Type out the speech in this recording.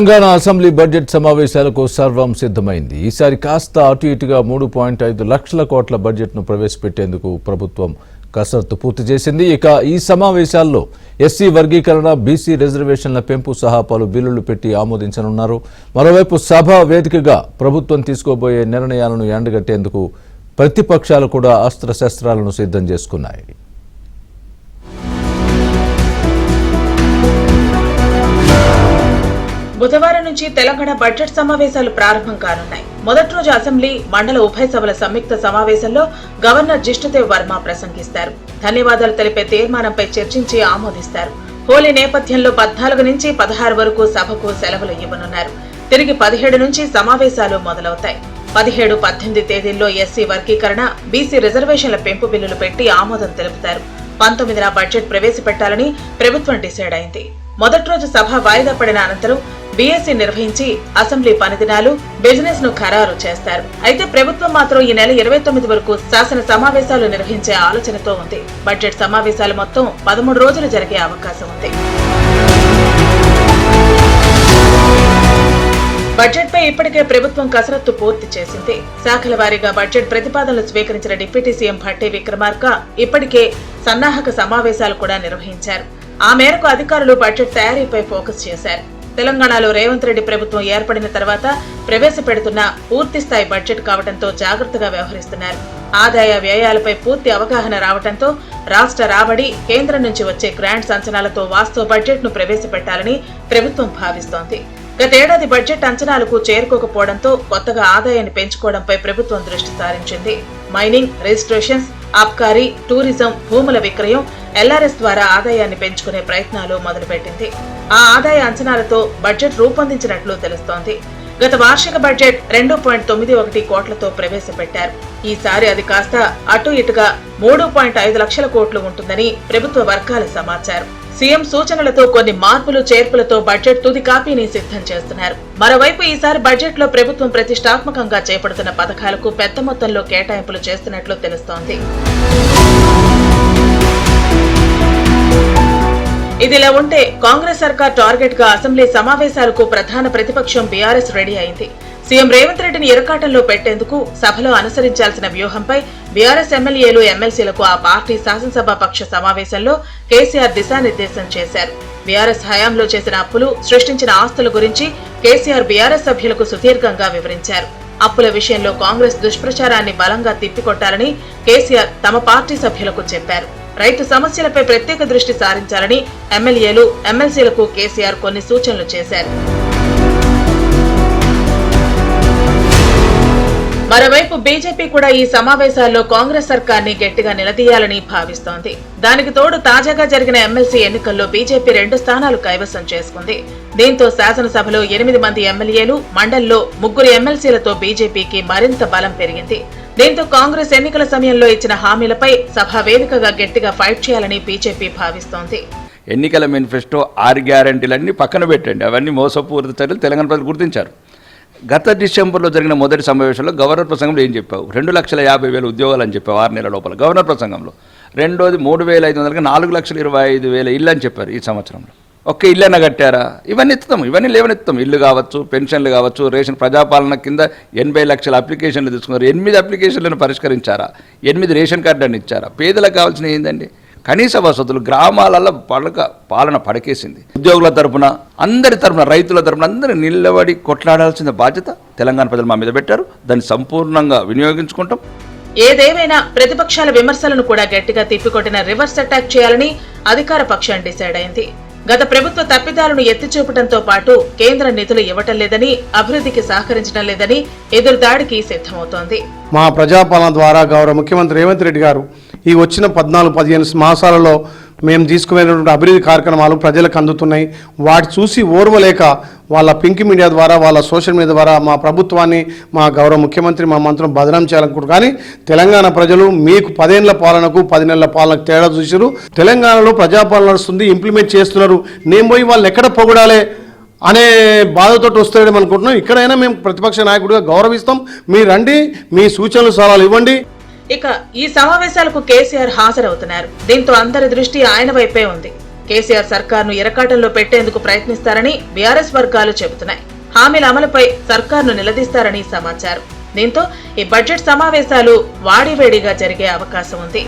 Telangana assembly budget సమావేశాలకు సర్వం సిద్ధమైంది. ఈసారి కాస్త అటు ఇటుగా 3.5 లక్షల కోట్ల బడ్జెట్ను ప్రవేశపెట్టేందుకు ప్రభుత్వం కసరత్తు పూర్తి చేసింది. ఇక ఈ సమావేశాల్లో ఎస్సీ వర్గీకరణ, బీసీ రిజర్వేషన్ల పెంపు సహా పలు బిల్లులు పెట్టి ఆమోదించనున్నారు. మరోవైపు సభ వేదికగా ప్రభుత్వం తీసుకోబోయే నిర్ణయాలను ఎండగట్టేందుకు ప్రతిపక్షాలు కూడా అస్త్రశస్త్రాలను సిద్ధం చేసుకున్నాయి. బుధవారం నుంచి తెలంగాణ బడ్జెట్ సమావేశాలు ప్రారంభం కానున్నాయి. మొదటి రోజు అసెంబ్లీ, మండల ఉభయ సభల సంయుక్త సమావేశంలో గవర్నర్ జిష్ణుదేవ్ వర్మ ప్రసంగిస్తారు. ధన్యవాదాలు తెలిపే తీర్మానంపై చర్చించి ఆమోదిస్తారు. హోలీ నేపథ్యంలో 14 నుంచి 16 వరకు సభకు సెలవులు ఇవ్వనున్నారు. తిరిగి 17 నుంచి సమావేశాలు మొదలవుతాయి. 17, 18 తేదీల్లో ఎస్సీ వర్గీకరణ, బీసీ రిజర్వేషన్ల పెంపు బిల్లులు పెట్టి ఆమోదం తెలుపుతారు. 19న బడ్జెట్ ప్రవేశపెట్టాలని ప్రభుత్వం డిసైడ్ అయింది. మొదటి రోజు సభ వాయిదా పడిన అనంతరం బీఎస్సీ నిర్వహించి అసెంబ్లీ పని దినాలు, బిజినెస్ ను ఖరారు చేస్తారు. అయితే ప్రభుత్వం మాత్రం ఈ నెల 29 వరకు శాసన సమావేశాలు నిర్వహించే ఆలోచనతో ఉంది. బడ్జెట్ సమావేశాలు మొత్తం 13 రోజులు జరిగే అవకాశం ఉంది. బడ్జెట్ పై ఇప్పటికే ప్రభుత్వం కసరత్తు పూర్తి చేసింది. శాఖల వారీగా బడ్జెట్ ప్రతిపాదనలు స్వీకరించిన డిప్యూటీ సీఎం భట్టి విక్రమార్క ఇప్పటికే సన్నాహక సమావేశాలు కూడా నిర్వహించారు. ఆ మేరకు అధికారులు బడ్జెట్ తయారీపై ఫోకస్ చేశారు. తెలంగాణలో రేవంత్ రెడ్డి ప్రభుత్వం ఏర్పడిన తర్వాత ప్రవేశపెడుతున్న పూర్తిస్థాయి బడ్జెట్ కావడంతో జాగ్రత్తగా వ్యవహరిస్తున్నారు. ఆదాయ వ్యయాలపై పూర్తి అవగాహన రావడంతో రాష్ట్ర రాబడి, కేంద్రం నుంచి వచ్చే గ్రాంట్స్ అంచనాలతో వాస్తవ బడ్జెట్ ను ప్రవేశపెట్టాలని ప్రభుత్వం భావిస్తోంది. గతేడాది బడ్జెట్ అంచనాలకు చేరుకోకపోవడంతో కొత్తగా ఆదాయాన్ని పెంచుకోవడంపై ప్రభుత్వం దృష్టి సారించింది. మైనింగ్, రిజిస్ట్రేషన్స్, అబ్కారీ, టూరిజం, భూముల విక్రయం, ఎల్ఆర్ఎస్ ద్వారా ఆదాయాన్ని పెంచుకునే ప్రయత్నాలు మొదలుపెట్టింది. ఆ ఆదాయ అంచనాలతో బడ్జెట్ రూపొందించినట్లు తెలుస్తోంది. గత వార్షిక బడ్జెట్ 2.91 కోట్లతో ప్రవేశపెట్టారు. ఈసారి అది కాస్త అటు ఇటుగా 3.5 లక్షల కోట్లు ఉంటుందని ప్రభుత్వ వర్గాల సమాచారం. సీఎం సూచనలతో కొన్ని మార్పులు చేర్పులతో బడ్జెట్ తుది కాపీని సిద్ధం చేస్తున్నారు. మరోవైపు ఈసారి బడ్జెట్ లో ప్రభుత్వం ప్రతిష్టాత్మకంగా చేపడుతున్న పథకాలకు పెద్ద మొత్తంలో కేటాయింపులు చేస్తున్నట్లు తెలుస్తోంది. ఇదిలా ఉంటే కాంగ్రెస్ సర్కార్ టార్గెట్ గా అసెంబ్లీ సమావేశాలకు ప్రధాన ప్రతిపక్షం బీఆర్ఎస్ రెడీ అయింది. సీఎం రేవంత్ రెడ్డిని ఇరకాటంలో పెట్టేందుకు సభలో అనుసరించాల్సిన వ్యూహంపై బీఆర్ఎస్ ఎమ్మెల్యేలు, ఎమ్మెల్సీలకు ఆ పార్టీ శాసనసభ పక్ష సమావేశంలో కేసీఆర్ దిశానిర్దేశం చేశారు. బీఆర్ఎస్ హయాంలో చేసిన అప్పులు, సృష్టించిన ఆస్తుల గురించి కేసీఆర్ బీఆర్ఎస్ సభ్యులకు సుదీర్ఘంగా వివరించారు. అప్పుల విషయంలో కాంగ్రెస్ దుష్ప్రచారాన్ని బలంగా తిప్పికొట్టాలని కేసీఆర్ తమ పార్టీ సభ్యులకు చెప్పారు. రైతు సమస్యలపై ప్రత్యేక దృష్టి సారించాలని ఎమ్మెల్యేలు, ఎమ్మెల్సీలకు కేసీఆర్ కొన్ని సూచనలు చేశారు. మరోవైపు బీజేపీ కూడా ఈ సమావేశాల్లో కాంగ్రెస్ సర్కార్ని గట్టిగా నిలదీయాలని భావిస్తోంది. దానికి తోడు తాజాగా జరిగిన ఎమ్మెల్సీ ఎన్నికల్లో బీజేపీ 2 స్థానాలు కైవసం చేసుకుంది. దీంతో శాసనసభలో 8 మంది ఎమ్మెల్యేలు, మండలిలో 3 ఎమ్మెల్సీలతో బీజేపీకి మరింత బలం పెరిగింది. దీంతో కాంగ్రెస్ ఎన్నికల సమయంలో ఇచ్చిన హామీలపై సభా వేదికగా గట్టిగా ఫైట్ చేయాలని బీజేపీ భావిస్తోంది. ఎన్నికల మేనిఫెస్టో 6 గ్యారంటీలన్నీ పక్కన పెట్టండి. అవన్నీ మోసపూరిత చర్యలు తెలంగాణ ప్రజలు గుర్తించారు. గత డిసెంబర్లో జరిగిన మొదటి సమావేశంలో గవర్నర్ ప్రసంగంలో ఏం చెప్పావు? 2,50,000 ఉద్యోగాలు అని చెప్పావు 6 నెలల లోపల గవర్నర్ ప్రసంగంలో. రెండోది 3,500కి 4,25,000 ఇల్లు అని చెప్పారు ఈ సంవత్సరంలో. ఒక్క ఇల్లైనా కట్టారా? ఇవన్నీ ఎత్తుతాం, ఇవన్నీ లేవనెత్తుతాం. ఇల్లు కావచ్చు, పెన్షన్లు కావచ్చు, రేషన్ ప్రజాపాలన కింద 80 లక్షల అప్లికేషన్లు తీసుకున్నారు. 8 అప్లికేషన్లను పరిష్కరించారా? 8 రేషన్ కార్డులను ఇచ్చారా? పేదలకు కావాల్సిన ఏందండి? కనీస వసతులు గ్రామాలలో పాలన పడకేసింది. ఉద్యోగుల తరపున, అందరి తరపున, రైతుల తరపున అందరూ నిలబడి కొట్లాడాల్సిన బాధ్యత తెలంగాణ ప్రజలు మా మీద పెట్టారు. దాన్ని సంపూర్ణంగా వినియోగించుకుంటాం. ఏదేమైనా ప్రతిపక్షాల విమర్శలను కూడా గట్టిగా తిప్పికొట్టిన రివర్స్ అటాక్ చేయాలని అధికార పక్షం డిసైడ్ అయింది. గత ప్రభుత్వ తప్పిదాలను ఎత్తిచూపడంతో పాటు కేంద్ర నిధులు ఇవ్వటం లేదని, అభివృద్ధికి సహకరించడం లేదని ఎదురుదాడికి సిద్ధమవుతోంది. మా ప్రజాపాలన ద్వారా గౌరవ ముఖ్యమంత్రి రేవంత్ రెడ్డి గారు ఈ వచ్చిన 14-15 మాసాలలో మేము తీసుకునేటువంటి అభివృద్ధి కార్యక్రమాలు ప్రజలకు అందుతున్నాయి. వాటి చూసి ఓర్వలేక వాళ్ళ పింక్ మీడియా ద్వారా, వాళ్ళ సోషల్ మీడియా ద్వారా మా ప్రభుత్వాన్ని, మా గౌరవ ముఖ్యమంత్రి, మా మంత్రులను బదనాం చేయాలనుకుంటారు. కానీ తెలంగాణ ప్రజలు మీకు 10 ఏళ్ల పాలనకు 10 నెలల పాలనకు తేడా చూసారు. తెలంగాణలో ప్రజాపాలన నడుస్తుంది, ఇంప్లిమెంట్ చేస్తున్నారు. నేను పోయి వాళ్ళని ఎక్కడ పొగడాలి అనే బాధతో వస్తాడేమో అనుకుంటున్నాం. ఇక్కడైనా మేము ప్రతిపక్ష నాయకుడిగా గౌరవిస్తాం. మీరు రండి, మీ సూచనలు సలహాలు ఇవ్వండి. ఇక ఈ సమావేశాలకు కేసీఆర్ హాజరవుతున్నారు. దీంతో అందరి దృష్టి ఆయన వైపే ఉంది. కేసీఆర్ సర్కార్ను ఇరకాటంలో పెట్టేందుకు ప్రయత్నిస్తారని బీఆర్ఎస్ వర్గాలు చెబుతున్నాయి. హామీల అమలుపై సర్కార్ను నిలదీస్తారని సమాచారం. దీంతో ఈ బడ్జెట్ సమావేశాలు వాడివేడిగా జరిగే అవకాశం ఉంది.